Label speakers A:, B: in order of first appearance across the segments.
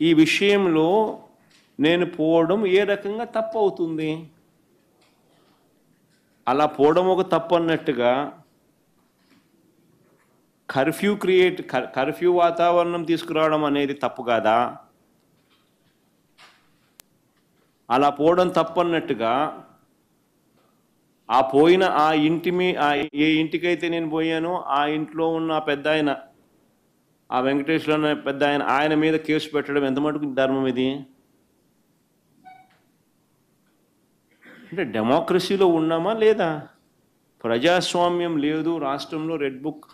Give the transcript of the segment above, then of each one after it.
A: ఈ విషయంలో నేను పోవడం ఏ రకంగా తప్పు అవుతుంది? అలా పోవడం ఒక తప్పు అన్నట్టుగా కర్ఫ్యూ వాతావరణం తీసుకురావడం అనేది తప్పు కాదా? అలా పోవడం తప్పు అన్నట్టుగా ఆ పోయిన ఆ ఏ ఇంటికైతే నేను పోయానో ఆ ఇంట్లో ఉన్న పెద్ద ఆయన, ఆ వెంకటేశ్వర పెద్ద ఆయన మీద కేసు పెట్టడం ఎంత మటుకు ధర్మం ఇది? అంటే డెమోక్రసీలో ఉన్నామా లేదా? ప్రజాస్వామ్యం లేదు రాష్ట్రంలో, రెడ్ బుక్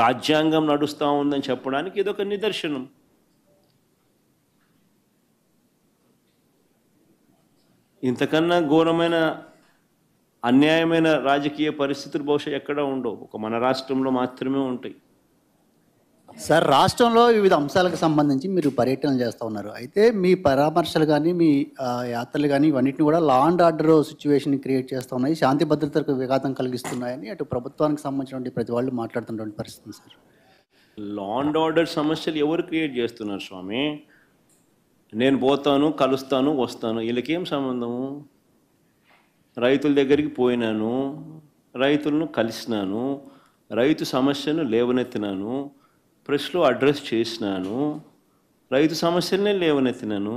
A: రాజ్యాంగం నడుస్తూ ఉందని చెప్పడానికి ఇదొక నిదర్శనం. ఇంతకన్నా ఘోరమైన అన్యాయమైన రాజకీయ పరిస్థితులు బహుశా ఎక్కడ ఉండవు, ఒక మన రాష్ట్రంలో మాత్రమే ఉంటాయి.
B: సార్, రాష్ట్రంలో వివిధ అంశాలకు సంబంధించి మీరు పర్యటనలు చేస్తూ ఉన్నారు. అయితే మీ పరామర్శలు కానీ మీ యాత్రలు కానీ ఇవన్నిటిని కూడా law and order situation create చేస్తూ ఉన్నాయి, శాంతి భద్రతలకు విఘాతం కలిగిస్తున్నాయని అటు ప్రభుత్వానికి సంబంధించినటువంటి ప్రతి వాళ్ళు మాట్లాడుతున్నటువంటి పరిస్థితి సార్.
A: లా అండ్ ఆర్డర్ సమస్యలు ఎవరు క్రియేట్ చేస్తున్నారు స్వామి? నేను పోతాను, కలుస్తాను, వస్తాను, వీళ్ళకేం సంబంధము? రైతుల దగ్గరికి పోయినాను, రైతులను కలిసినాను, రైతు సమస్యను లేవనెత్తినాను, ప్రెస్లో అడ్రస్ చేసినాను, రైతు సమస్యలనే లేవనెత్తినాను,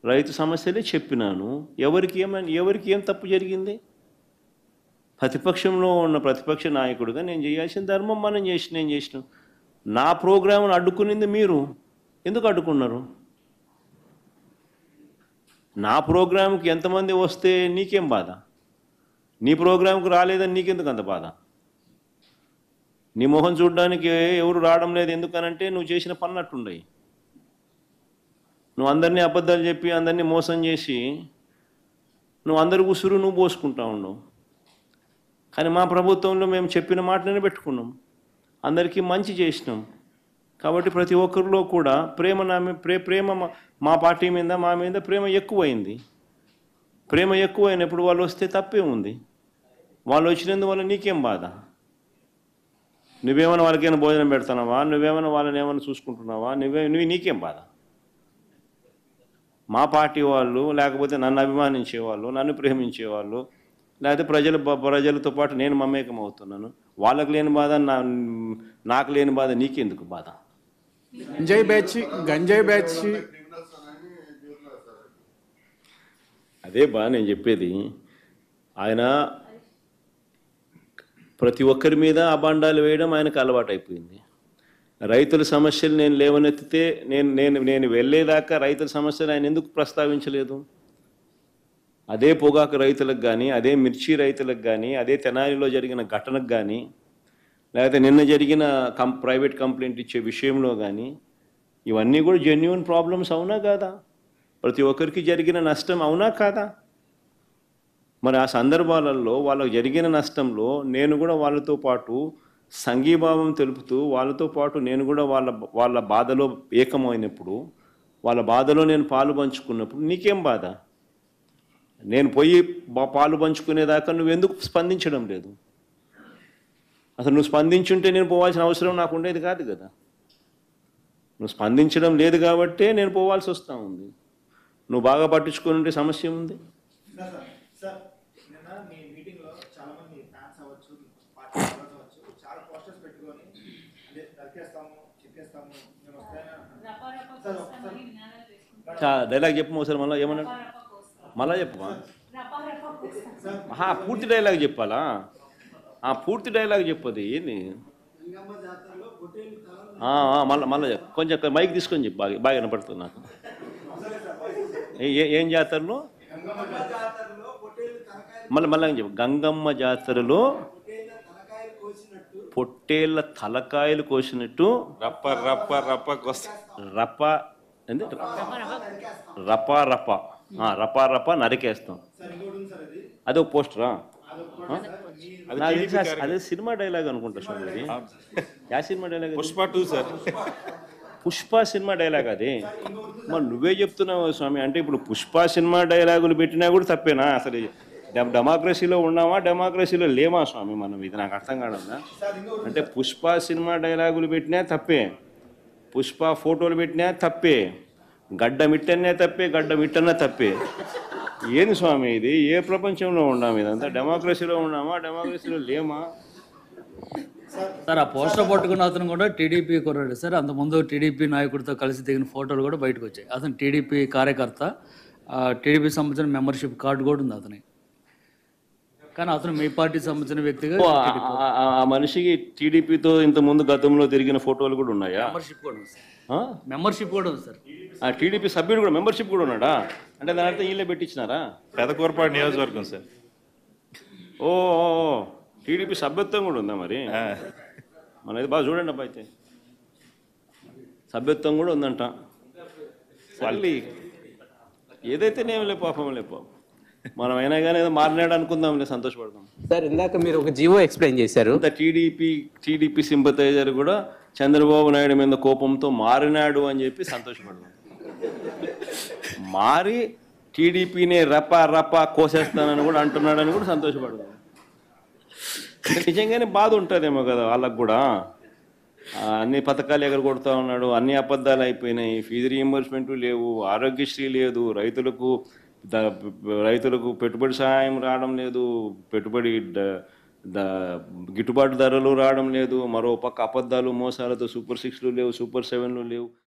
A: రైతు సమస్యలే చెప్పినాను. ఎవరికి ఏం తప్పు జరిగింది? ప్రతిపక్షంలో ఉన్న ప్రతిపక్ష నాయకుడిగా నేను చేయాల్సిన ధర్మం నేను చేసినాం. నా ప్రోగ్రాంను అడ్డుకునింది మీరు. ఎందుకు అడ్డుకున్నారు? నా ప్రోగ్రాంకి ఎంతమంది వస్తే నీకేం బాధ? నీ ప్రోగ్రాంకు రాలేదని నీకెందుకు అంత బాధ? నీ మొహం చూడడానికి ఎవరు రావడం లేదు ఎందుకనంటే నువ్వు చేసిన పన్నట్టుండయి. నువ్వు అందరినీ అబద్ధాలు చెప్పి అందరినీ మోసం చేసి నువ్వు అందరి ఉసురు నువ్వు పోసుకుంటా ఉండవు. కానీ మా ప్రభుత్వంలో మేము చెప్పిన మాటలనే పెట్టుకున్నాం, అందరికీ మంచి చేసినాం. కాబట్టి ప్రతి ఒక్కరిలో కూడా ప్రేమ మా పార్టీ మీద, మా మీద ప్రేమ ఎక్కువైంది. ప్రేమ ఎక్కువైనప్పుడు వాళ్ళు వస్తే తప్పే ఉంది. వాళ్ళు వచ్చినందువల్ల నీకేం బాధ? నువ్వేమైనా వాళ్ళకైనా భోజనం పెడతానావా? నువ్వేమైనా వాళ్ళని ఏమైనా చూసుకుంటున్నావా? నీకేం బాధ? మా పార్టీ వాళ్ళు, లేకపోతే నన్ను అభిమానించేవాళ్ళు, నన్ను ప్రేమించేవాళ్ళు, లేకపోతే ప్రజలతో పాటు నేను మమేకం అవుతున్నాను, వాళ్ళకు లేని బాధ నాకు లేని బాధ నీకెందుకు బాధ?
C: గంజాయి బ్యాచ్
A: అదే నేను చెప్పేది. ఆయన ప్రతి ఒక్కరి మీద అబాండాలు వేయడం ఆయనకు అలవాటు అయిపోయింది. రైతుల సమస్యలు నేను లేవనెత్తితే నేను వెళ్ళేదాకా రైతుల సమస్యలు ఆయన ఎందుకు ప్రస్తావించలేదు? అదే పొగాకు రైతులకు కానీ, అదే మిర్చి రైతులకు కానీ, అదే తెనాలిలో జరిగిన ఘటనకు కానీ, లేకపోతే నిన్న జరిగిన ప్రైవేట్ కంప్లైంట్ ఇచ్చే విషయంలో కానీ, ఇవన్నీ కూడా జెన్యూన్ ప్రాబ్లమ్స్ అవునా కాదా? ప్రతి ఒక్కరికి జరిగిన నష్టం అవునా కాదా? మరి ఆ సందర్భాలలో వాళ్ళకు జరిగిన నష్టంలో నేను కూడా వాళ్ళతో పాటు సంఘీభావం తెలుపుతూ వాళ్ళతో పాటు నేను కూడా వాళ్ళ బాధలో ఏకమైనప్పుడు, వాళ్ళ బాధలో నేను పాలు పంచుకున్నప్పుడు నీకేం బాధ? నేను పోయి పాలు పంచుకునేదాకా నువ్వెందుకు స్పందించడం లేదు? అసలు నువ్వు స్పందించుంటే నేను పోవాల్సిన అవసరం నాకు ఉండేది కాదు కదా. నువ్వు స్పందించడం లేదు కాబట్టే నేను పోవాల్సి వస్తూ ఉంది. నువ్వు బాగా పట్టించుకొని ఉంటే సమస్య ఉంది. డైలాగ్ చెప్పు ఒకసారి, మళ్ళీ ఏమన్నాడు? మళ్ళా చెప్పమా? పూర్తి డైలాగ్ చెప్పాలా? పూర్తి డైలాగ్ చెప్పదు ఏంది? మళ్ళీ కొంచెం మైక్ తీసుకొని చెప్పు, బాగా వినపడుతుంది నాకు. ఏం జాతరలో? మళ్ళీ చెప్పు. గంగమ్మ జాతరలో పొట్టేళ్ళ తలకాయలు కోసినట్టు రపా నరికేస్తాం. అదే ఒక పోస్టరా? అదే సినిమా డైలాగ్ అనుకుంటా స్వామి. యా cinema dialogue?
D: Pushpa 2 sir.
A: Pushpa cinema dialogue అది. మరి నువ్వే చెప్తున్నావు స్వామి. అంటే ఇప్పుడు పుష్ప సినిమా డైలాగులు పెట్టినా కూడా తప్పేనా? అసలు డెమోక్రసీలో ఉన్నామా, డెమోక్రసీలో లేమా స్వామి మనం? ఇది నాకు అర్థం కాదన్నా. అంటే పుష్ప సినిమా డైలాగులు పెట్టినా తప్పే, పుష్ప ఫోటోలు పెట్టినా తప్పే, గడ్డ మిట్టనే తప్పే, గడ్డ మిట్టనే తప్పే. ఏంది స్వామి ఇది? ఏ ప్రపంచంలో ఉన్నాము? ఇదంతా డెమోక్రసీలో ఉన్నామా, డెమోక్రసీలో లేమా?
C: సార్ ఆ పోస్టర్ పట్టుకున్న అతను కూడా టీడీపీ కుర్రాడు సార్. అంతకుముందు టీడీపీ నాయకుడితో కలిసి దిగిన ఫోటోలు కూడా బయటకు వచ్చాయి. అతను టీడీపీ కార్యకర్త, టీడీపీ సంబంధించిన మెంబర్షిప్ కార్డు కూడా ఉంది అతని. కానీ అతను మీ పార్టీ సంబంధించిన వ్యక్తిగా
A: ఆ మనిషికి టీడీపీతో ఇంతకుముందు గతంలో తిరిగిన ఫోటోలు కూడా ఉన్నాయా?
C: మెంబర్షిప్ కూడా ఉంది సార్. మెంబర్షిప్ కూడా ఉంది సార్.
A: ఆ టీడీపీ సభ్యుడు కూడా మెంబర్షిప్ కూడా ఉన్నాడా? అంటే దాని అర్థం వీళ్ళే పెట్టించినారా?
D: పెదకూరపాడు నియోజకవర్గం సార్.
A: ఓ టీడీపీ సభ్యత్వం కూడా ఉందా మరి? మనది బాగా చూడండి అబ్బా. అయితే సభ్యత్వం కూడా ఉందంట. మళ్ళీ ఏదైతే నేం లే పాపం లే పాపం, మనం అయినా కానీ ఏదో మారినాడు అనుకుందాంలే, సంతోషపడదాం.
E: సార్ ఇందాక మీరు ఒక జీవో ఎక్స్ప్లెయిన్ చేశారు.
A: అంత టీడీపీ సింపతైజర్ కూడా చంద్రబాబు నాయుడు మీద కోపంతో మారినాడు అని చెప్పి సంతోషపడదాం. మారి టీడీపీని రపా కోసేస్తానని కూడా అంటున్నాడని కూడా సంతోషపడదాం. నిజంగానే బాధ ఉంటుందేమో కదా వాళ్ళకు కూడా. అన్ని పథకాలు ఎగరగొడతా ఉన్నాడు, అన్ని అబద్ధాలు అయిపోయినాయి, ఫీజు రీఎంబర్స్మెంట్ లేవు, ఆరోగ్యశ్రీ లేదు, రైతులకు పెట్టుబడి సహాయం రావడం లేదు, పెట్టుబడి గిట్టుబాటు ధరలు రావడం లేదు, మరో పక్క అబద్ధాలు మోసాలతో సూపర్ 6లు లేవు, సూపర్ 7లు లేవు.